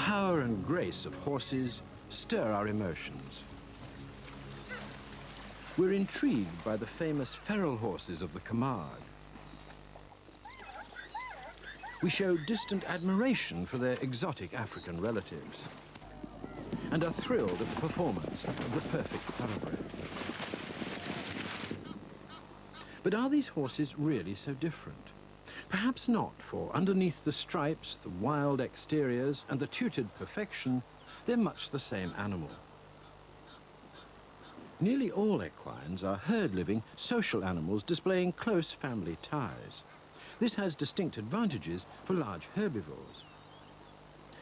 power and grace of horses stir our emotions. We're intrigued by the famous feral horses of the Camargue. We show distant admiration for their exotic African relatives and are thrilled at the performance of the perfect thoroughbred. But are these horses really so different? Perhaps not, for underneath the stripes, the wild exteriors, and the tutored perfection, they're much the same animal. Nearly all equines are herd-living, social animals displaying close family ties. This has distinct advantages for large herbivores.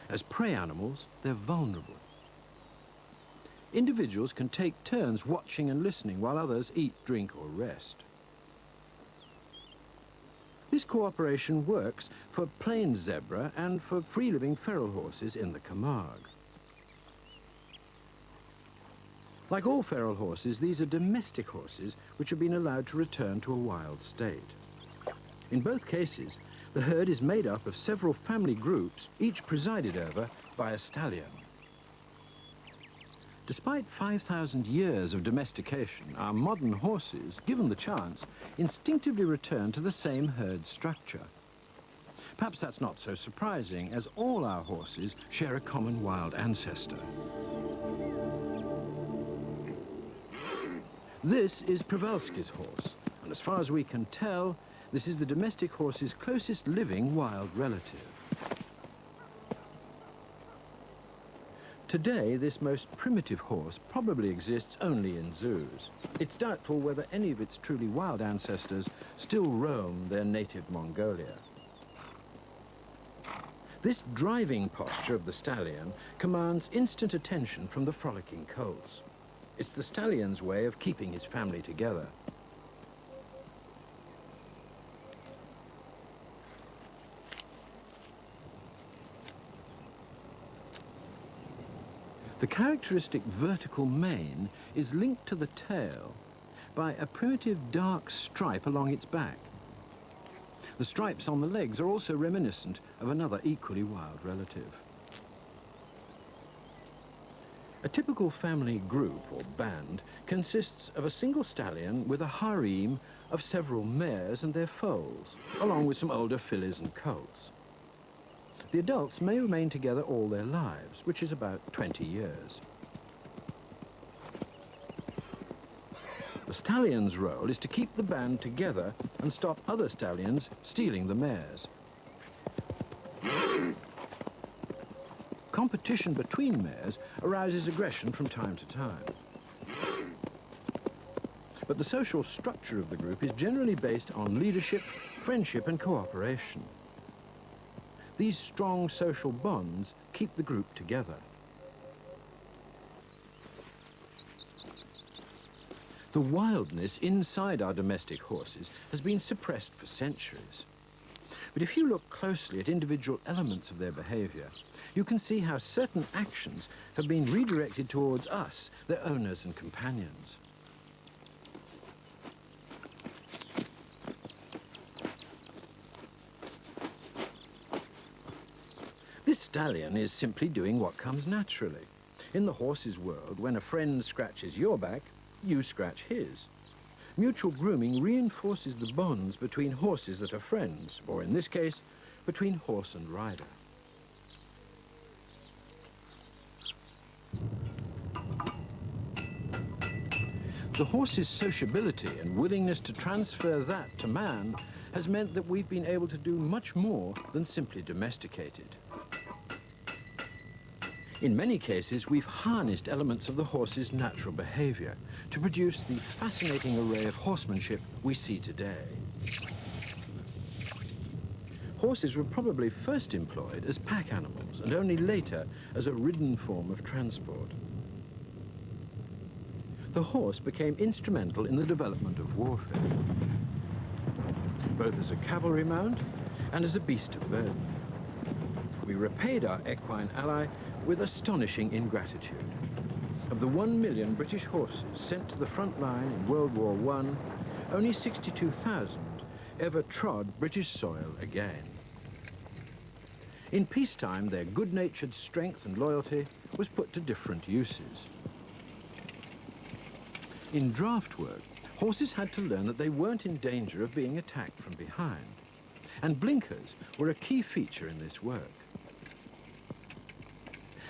As prey animals, they're vulnerable. Individuals can take turns watching and listening while others eat, drink, or rest. This cooperation works for plains zebra and for free-living feral horses in the Camargue. Like all feral horses, these are domestic horses which have been allowed to return to a wild state. In both cases, the herd is made up of several family groups, each presided over by a stallion. Despite 5,000 years of domestication, our modern horses, given the chance, instinctively return to the same herd structure. Perhaps that's not so surprising, as all our horses share a common wild ancestor. This is Przewalski's horse, and as far as we can tell, this is the domestic horse's closest living wild relative. Today, this most primitive horse probably exists only in zoos. It's doubtful whether any of its truly wild ancestors still roam their native Mongolia. This driving posture of the stallion commands instant attention from the frolicking colts. It's the stallion's way of keeping his family together. The characteristic vertical mane is linked to the tail by a primitive dark stripe along its back. The stripes on the legs are also reminiscent of another equally wild relative. A typical family group or band consists of a single stallion with a harem of several mares and their foals, along with some older fillies and colts. The adults may remain together all their lives, which is about 20 years. The stallion's role is to keep the band together and stop other stallions stealing the mares. Competition between mares arouses aggression from time to time. But the social structure of the group is generally based on leadership, friendship, and cooperation. These strong social bonds keep the group together. The wildness inside our domestic horses has been suppressed for centuries. But if you look closely at individual elements of their behavior, you can see how certain actions have been redirected towards us, their owners and companions. This stallion is simply doing what comes naturally. In the horse's world, when a friend scratches your back, you scratch his. Mutual grooming reinforces the bonds between horses that are friends, or in this case, between horse and rider. The horse's sociability and willingness to transfer that to man has meant that we've been able to do much more than simply domesticate it. In many cases, we've harnessed elements of the horse's natural behavior to produce the fascinating array of horsemanship we see today. Horses were probably first employed as pack animals and only later as a ridden form of transport. The horse became instrumental in the development of warfare, both as a cavalry mount and as a beast of burden. We repaid our equine ally with astonishing ingratitude. Of the 1 million British horses sent to the front line in World War I, only 62,000 ever trod British soil again. In peacetime, their good-natured strength and loyalty was put to different uses. In draft work, horses had to learn that they weren't in danger of being attacked from behind, and blinkers were a key feature in this work.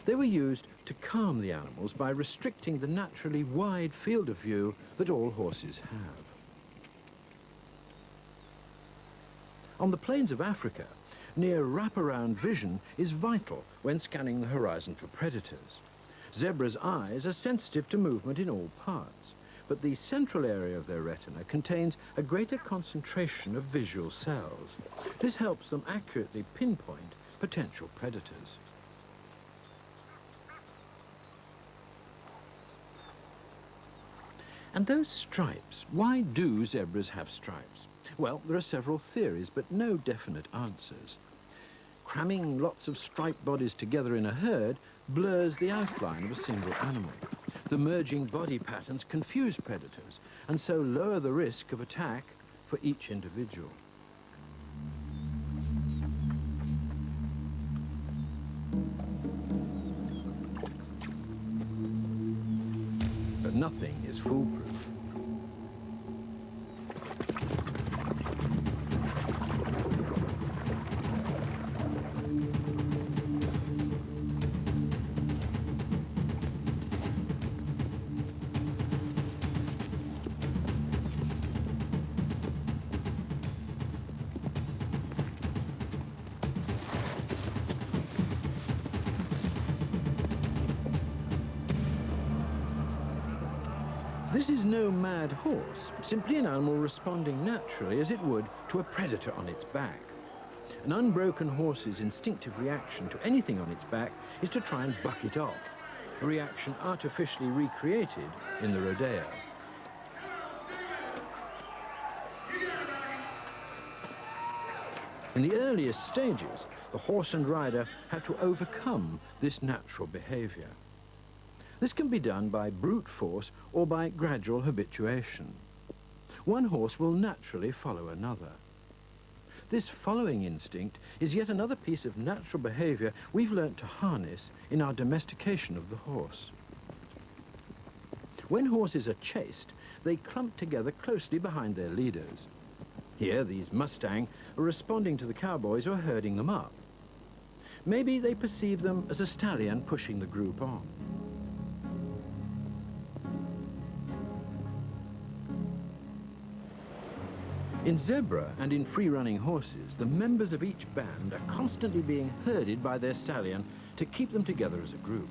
They were used to calm the animals by restricting the naturally wide field of view that all horses have. On the plains of Africa, near wraparound vision is vital when scanning the horizon for predators. Zebras' eyes are sensitive to movement in all parts, but the central area of their retina contains a greater concentration of visual cells. This helps them accurately pinpoint potential predators. And those stripes, why do zebras have stripes? Well, there are several theories, but no definite answers. Cramming lots of striped bodies together in a herd blurs the outline of a single animal. The merging body patterns confuse predators and so lower the risk of attack for each individual. But nothing is foolproof. This is no mad horse, simply an animal responding naturally as it would to a predator on its back. An unbroken horse's instinctive reaction to anything on its back is to try and buck it off, a reaction artificially recreated in the rodeo. In the earliest stages, the horse and rider had to overcome this natural behavior. This can be done by brute force or by gradual habituation. One horse will naturally follow another. This following instinct is yet another piece of natural behavior we've learnt to harness in our domestication of the horse. When horses are chased, they clump together closely behind their leaders. Here, these Mustang are responding to the cowboys who are herding them up. Maybe they perceive them as a stallion pushing the group on. In zebra and in free-running horses, the members of each band are constantly being herded by their stallion to keep them together as a group.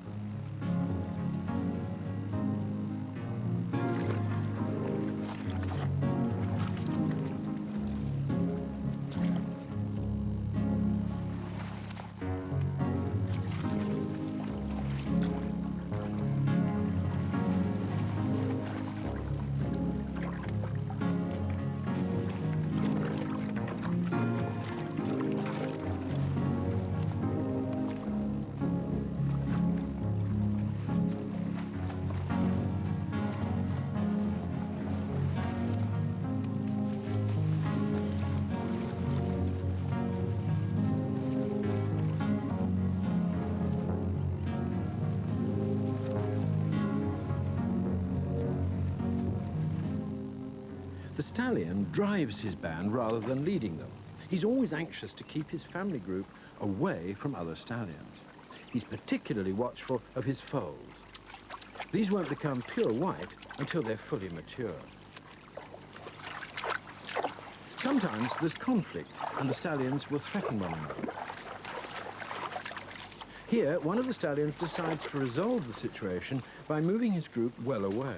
The stallion drives his band rather than leading them. He's always anxious to keep his family group away from other stallions. He's particularly watchful of his foals. These won't become pure white until they're fully mature. Sometimes there's conflict and the stallions will threaten one another. Here, one of the stallions decides to resolve the situation by moving his group well away.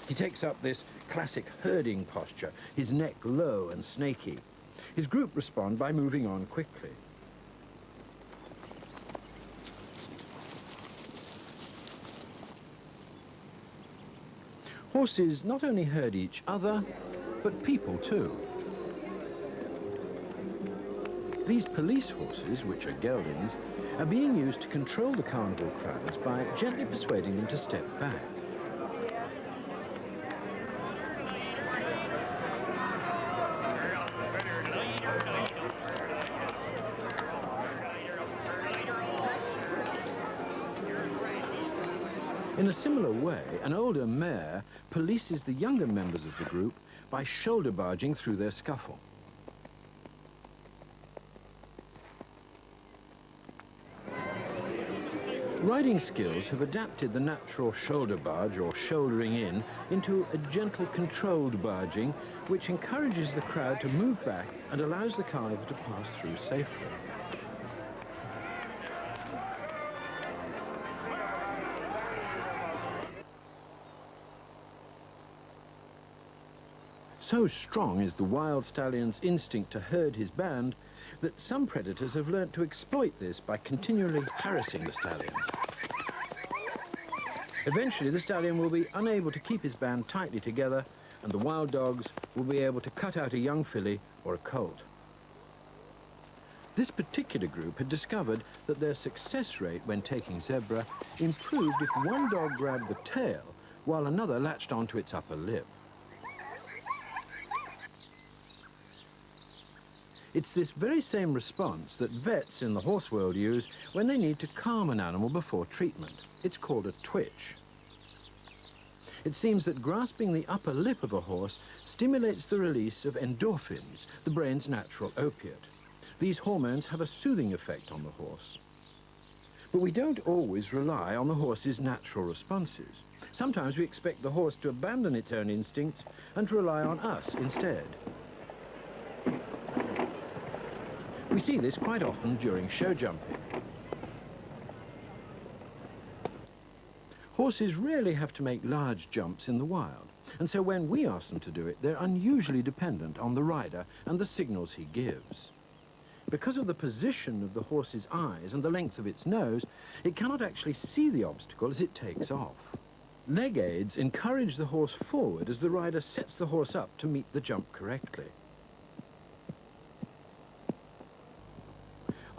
He takes up this classic herding posture, his neck low and snaky. His group respond by moving on quickly. Horses not only herd each other, but people too. These police horses, which are geldings, are being used to control the carnival crowds by gently persuading them to step back. In a similar way, an older mare polices the younger members of the group by shoulder barging through their scuffle. Riding skills have adapted the natural shoulder barge, or shouldering in, into a gentle, controlled barging, which encourages the crowd to move back and allows the carnival to pass through safely. So strong is the wild stallion's instinct to herd his band that some predators have learnt to exploit this by continually harassing the stallion. Eventually, the stallion will be unable to keep his band tightly together, and the wild dogs will be able to cut out a young filly or a colt. This particular group had discovered that their success rate when taking zebra improved if one dog grabbed the tail while another latched onto its upper lip. It's this very same response that vets in the horse world use when they need to calm an animal before treatment. It's called a twitch. It seems that grasping the upper lip of a horse stimulates the release of endorphins, the brain's natural opiate. These hormones have a soothing effect on the horse. But we don't always rely on the horse's natural responses. Sometimes we expect the horse to abandon its own instincts and to rely on us instead. We see this quite often during show jumping. Horses rarely have to make large jumps in the wild, and so when we ask them to do it, they're unusually dependent on the rider and the signals he gives. Because of the position of the horse's eyes and the length of its nose, it cannot actually see the obstacle as it takes off. Leg aids encourage the horse forward as the rider sets the horse up to meet the jump correctly.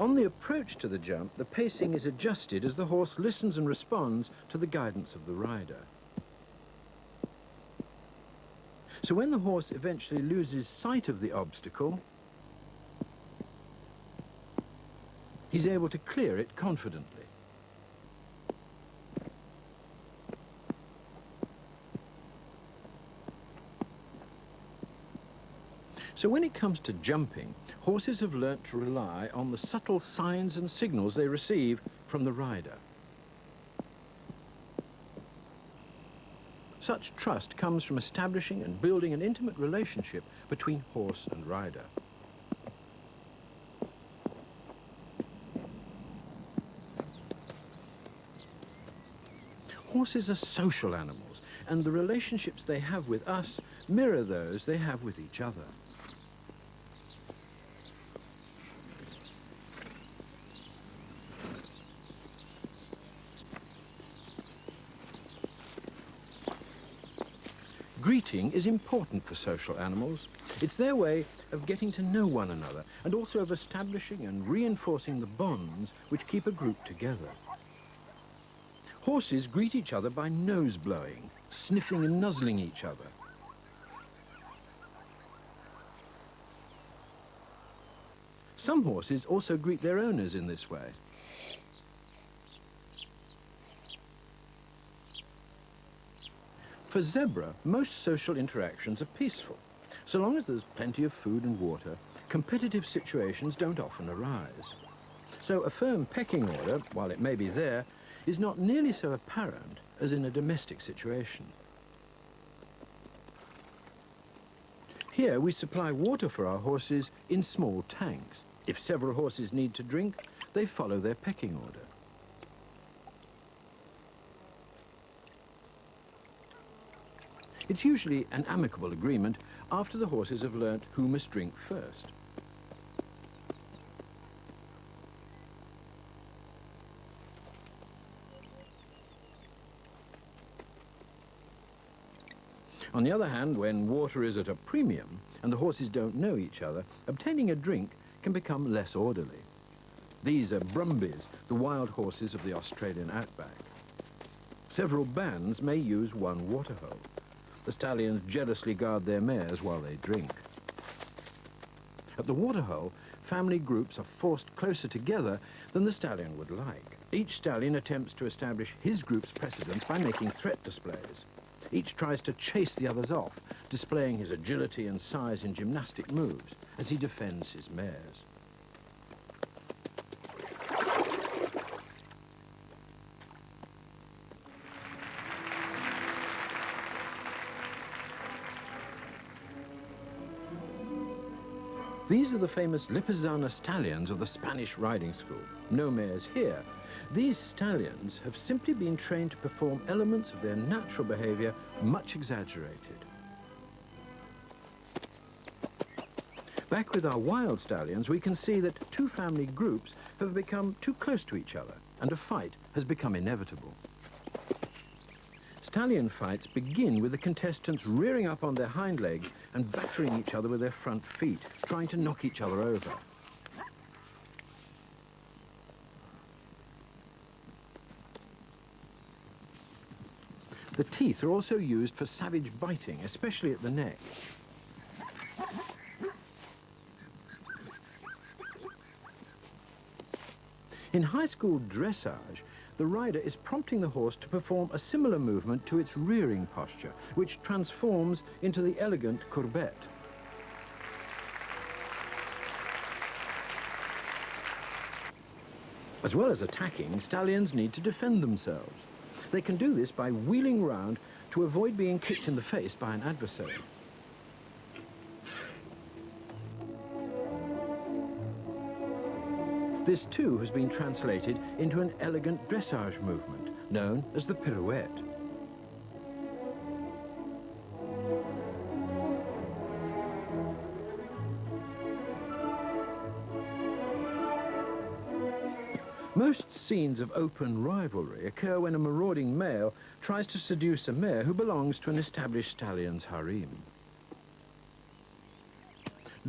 On the approach to the jump, the pacing is adjusted as the horse listens and responds to the guidance of the rider. So when the horse eventually loses sight of the obstacle, he's able to clear it confidently. So when it comes to jumping, horses have learnt to rely on the subtle signs and signals they receive from the rider. Such trust comes from establishing and building an intimate relationship between horse and rider. Horses are social animals, and the relationships they have with us mirror those they have with each other. Greeting is important for social animals. It's their way of getting to know one another and also of establishing and reinforcing the bonds which keep a group together. Horses greet each other by nose blowing, sniffing and nuzzling each other. Some horses also greet their owners in this way. For zebra, most social interactions are peaceful. So long as there's plenty of food and water, competitive situations don't often arise. So a firm pecking order, while it may be there, is not nearly so apparent as in a domestic situation. Here we supply water for our horses in small tanks. If several horses need to drink, they follow their pecking order. It's usually an amicable agreement after the horses have learnt who must drink first. On the other hand, when water is at a premium and the horses don't know each other, obtaining a drink can become less orderly. These are brumbies, the wild horses of the Australian outback. Several bands may use one waterhole. The stallions jealously guard their mares while they drink. At the waterhole, family groups are forced closer together than the stallion would like. Each stallion attempts to establish his group's precedence by making threat displays. Each tries to chase the others off, displaying his agility and size in gymnastic moves as he defends his mares. These are the famous Lipizzaner stallions of the Spanish riding school. No mares here. These stallions have simply been trained to perform elements of their natural behavior, much exaggerated. Back with our wild stallions, we can see that two family groups have become too close to each other, and a fight has become inevitable. Stallion fights begin with the contestants rearing up on their hind legs and battering each other with their front feet, trying to knock each other over. The teeth are also used for savage biting, especially at the neck. In high school dressage, the rider is prompting the horse to perform a similar movement to its rearing posture, which transforms into the elegant courbette. As well as attacking, stallions need to defend themselves. They can do this by wheeling round to avoid being kicked in the face by an adversary. This too has been translated into an elegant dressage movement known as the pirouette. Most scenes of open rivalry occur when a marauding male tries to seduce a mare who belongs to an established stallion's harem.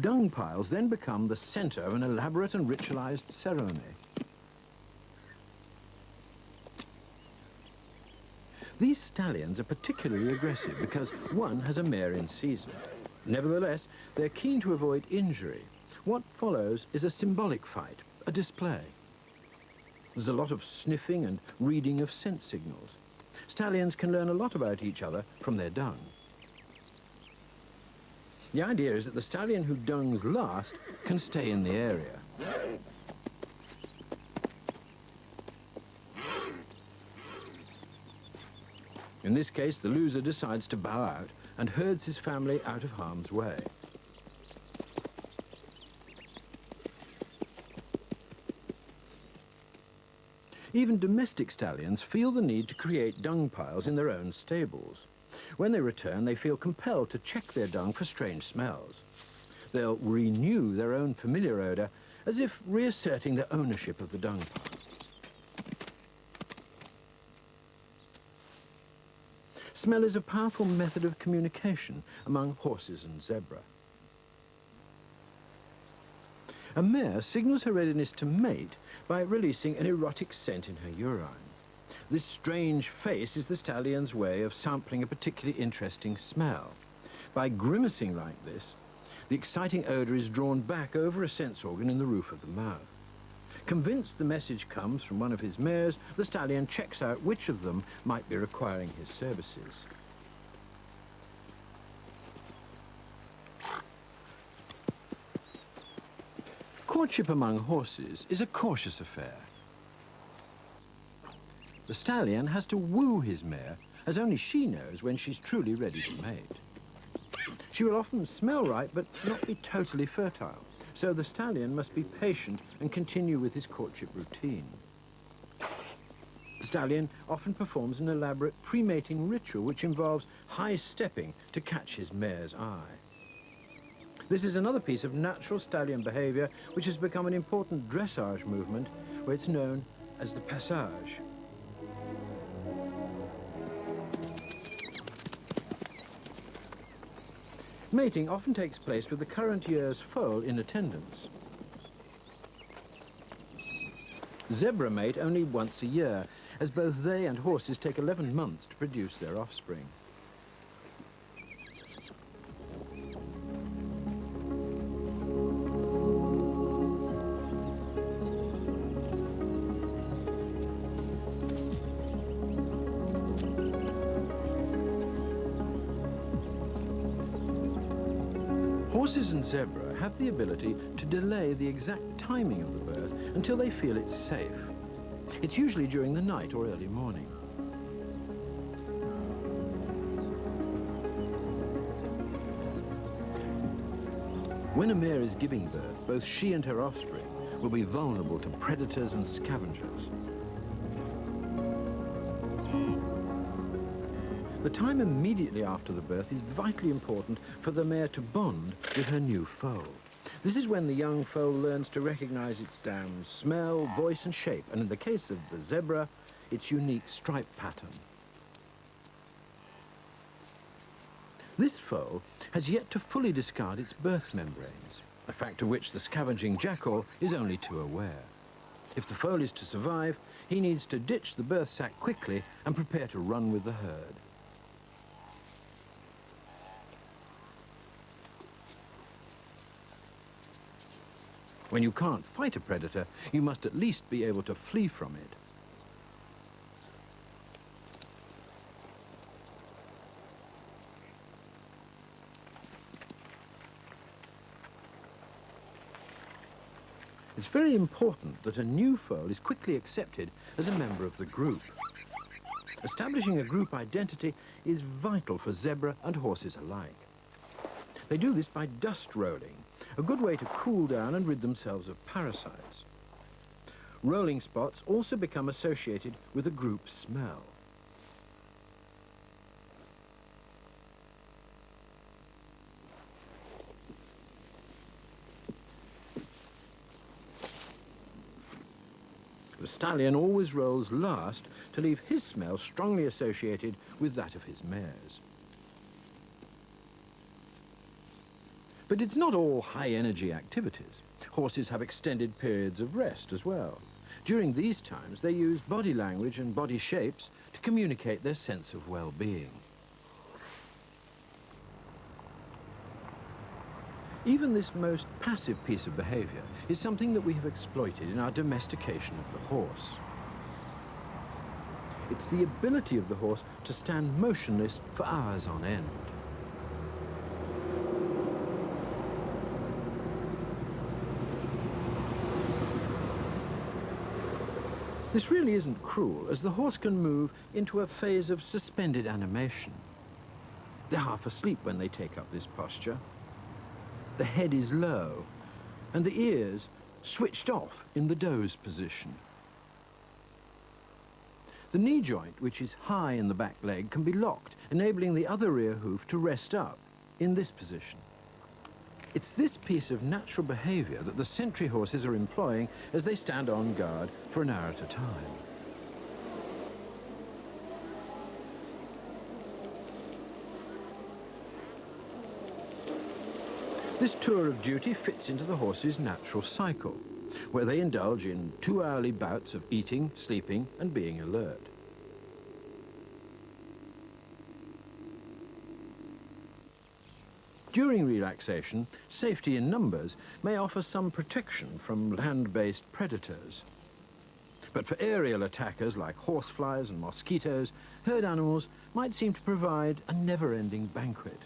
Dung piles then become the center of an elaborate and ritualized ceremony. These stallions are particularly aggressive because one has a mare in season. Nevertheless, they're keen to avoid injury. What follows is a symbolic fight, a display. There's a lot of sniffing and reading of scent signals. Stallions can learn a lot about each other from their dung. The idea is that the stallion who dungs last can stay in the area. In this case, the loser decides to bow out and herds his family out of harm's way. Even domestic stallions feel the need to create dung piles in their own stables. When they return, they feel compelled to check their dung for strange smells. They'll renew their own familiar odor as if reasserting their ownership of the dung pile. Smell is a powerful method of communication among horses and zebra. A mare signals her readiness to mate by releasing an erotic scent in her urine. This strange face is the stallion's way of sampling a particularly interesting smell. By grimacing like this, the exciting odor is drawn back over a sense organ in the roof of the mouth. Convinced the message comes from one of his mares, the stallion checks out which of them might be requiring his services. Courtship among horses is a cautious affair. The stallion has to woo his mare, as only she knows when she's truly ready to mate. She will often smell right, but not be totally fertile, so the stallion must be patient and continue with his courtship routine. The stallion often performs an elaborate pre-mating ritual which involves high stepping to catch his mare's eye. This is another piece of natural stallion behavior which has become an important dressage movement where it's known as the passage. Mating often takes place with the current year's foal in attendance. Zebra mate only once a year, as both they and horses take 11 months to produce their offspring. Horses and zebra have the ability to delay the exact timing of the birth until they feel it's safe. It's usually during the night or early morning. When a mare is giving birth, both she and her offspring will be vulnerable to predators and scavengers. The time immediately after the birth is vitally important for the mare to bond with her new foal. This is when the young foal learns to recognize its dam's smell, voice and shape, and in the case of the zebra, its unique stripe pattern. This foal has yet to fully discard its birth membranes, a fact of which the scavenging jackal is only too aware. If the foal is to survive, he needs to ditch the birth sac quickly and prepare to run with the herd. When you can't fight a predator, you must at least be able to flee from it. It's very important that a new foal is quickly accepted as a member of the group. Establishing a group identity is vital for zebra and horses alike. They do this by dust rolling, a good way to cool down and rid themselves of parasites. Rolling spots also become associated with a group smell. The stallion always rolls last to leave his smell strongly associated with that of his mares. But it's not all high-energy activities. Horses have extended periods of rest as well. During these times, they use body language and body shapes to communicate their sense of well-being. Even this most passive piece of behavior is something that we have exploited in our domestication of the horse. It's the ability of the horse to stand motionless for hours on end. This really isn't cruel, as the horse can move into a phase of suspended animation. They're half asleep when they take up this posture. The head is low, and the ears switched off in the doze position. The knee joint, which is high in the back leg, can be locked, enabling the other rear hoof to rest up in this position. It's this piece of natural behavior that the sentry horses are employing as they stand on guard for an hour at a time. This tour of duty fits into the horse's natural cycle, where they indulge in 2-hourly bouts of eating, sleeping, and being alert. During relaxation, safety in numbers may offer some protection from land-based predators. But for aerial attackers like horseflies and mosquitoes, herd animals might seem to provide a never-ending banquet.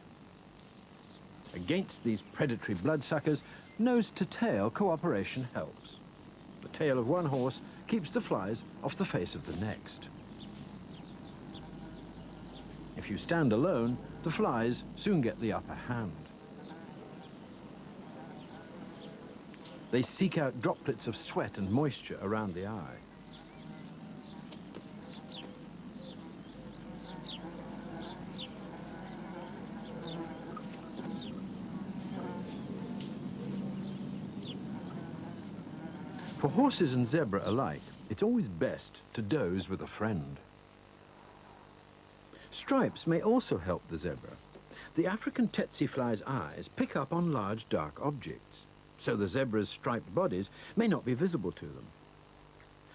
Against these predatory bloodsuckers, nose-to-tail cooperation helps. The tail of one horse keeps the flies off the face of the next. If you stand alone, the flies soon get the upper hand. They seek out droplets of sweat and moisture around the eye. For horses and zebra alike, it's always best to doze with a friend. Stripes may also help the zebra. The African tsetse fly's eyes pick up on large dark objects, so the zebra's striped bodies may not be visible to them.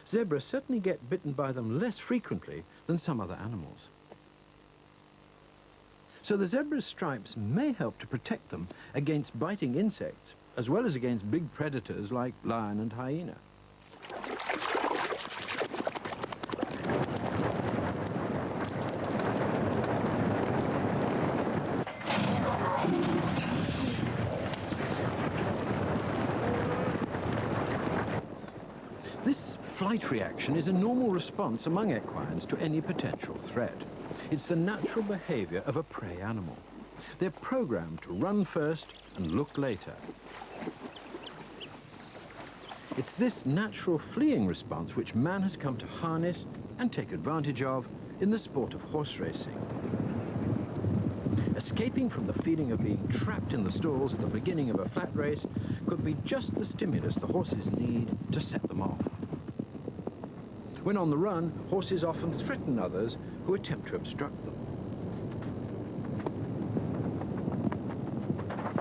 Zebras certainly get bitten by them less frequently than some other animals. So the zebra's stripes may help to protect them against biting insects, as well as against big predators like lion and hyena. This flight reaction is a normal response among equines to any potential threat. It's the natural behavior of a prey animal. They're programmed to run first and look later. It's this natural fleeing response which man has come to harness and take advantage of in the sport of horse racing. Escaping from the feeling of being trapped in the stalls at the beginning of a flat race could be just the stimulus the horses need to set them off. When on the run, horses often threaten others who attempt to obstruct them.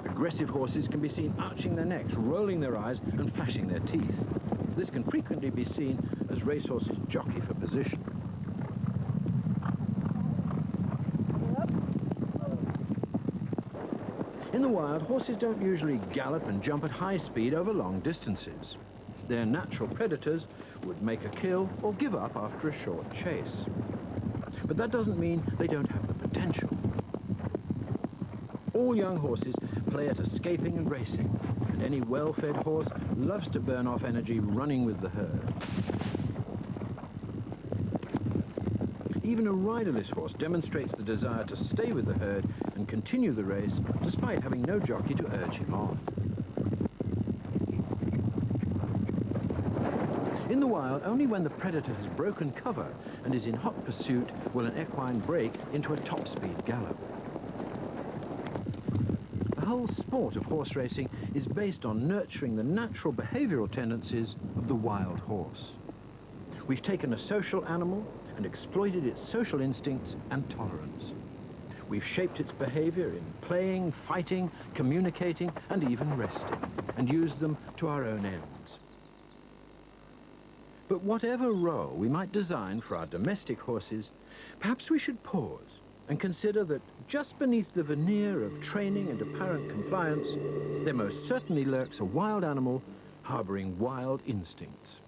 Aggressive horses can be seen arching their necks, rolling their eyes and flashing their teeth. This can frequently be seen as racehorses jockey for position. In the wild, horses don't usually gallop and jump at high speed over long distances. Their natural predators would make a kill or give up after a short chase. But that doesn't mean they don't have the potential. All young horses play at escaping and racing, and any well-fed horse loves to burn off energy running with the herd. Even a riderless horse demonstrates the desire to stay with the herd and continue the race despite having no jockey to urge him on. In the wild, only when the predator has broken cover and is in hot pursuit will an equine break into a top-speed gallop. The whole sport of horse racing is based on nurturing the natural behavioral tendencies of the wild horse. We've taken a social animal and exploited its social instincts and tolerance. We've shaped its behavior in playing, fighting, communicating, and even resting, and used them to our own ends. But whatever role we might design for our domestic horses, perhaps we should pause and consider that just beneath the veneer of training and apparent compliance, there most certainly lurks a wild animal harboring wild instincts.